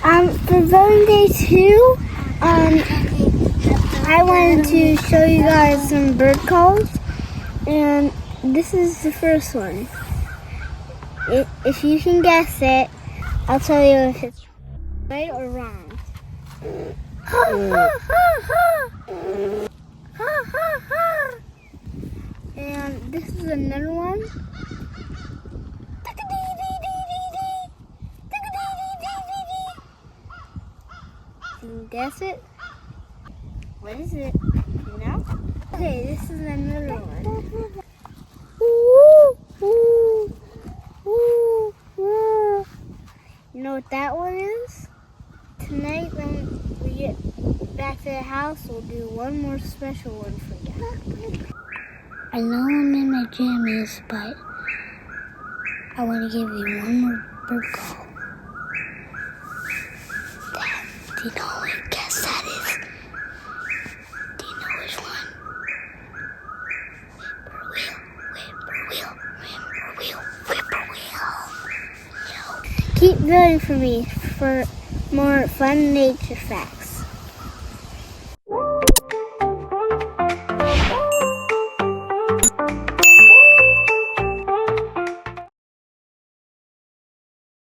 For voting day 2, I wanted to show you guys some bird calls, and this is the first one. If you can guess it, I'll tell you if it's right or wrong. And this is another one. Can you guess it? What is it? You know? Okay, this is another one. You know what that one is? Tonight when we get back to the house, we'll do one more special one for you. I know I'm in my jammies, but I want to give you one more bird call. Do you know what guess that is? Do you know which one? Whippoorwill. No. Keep voting for me for more fun nature facts.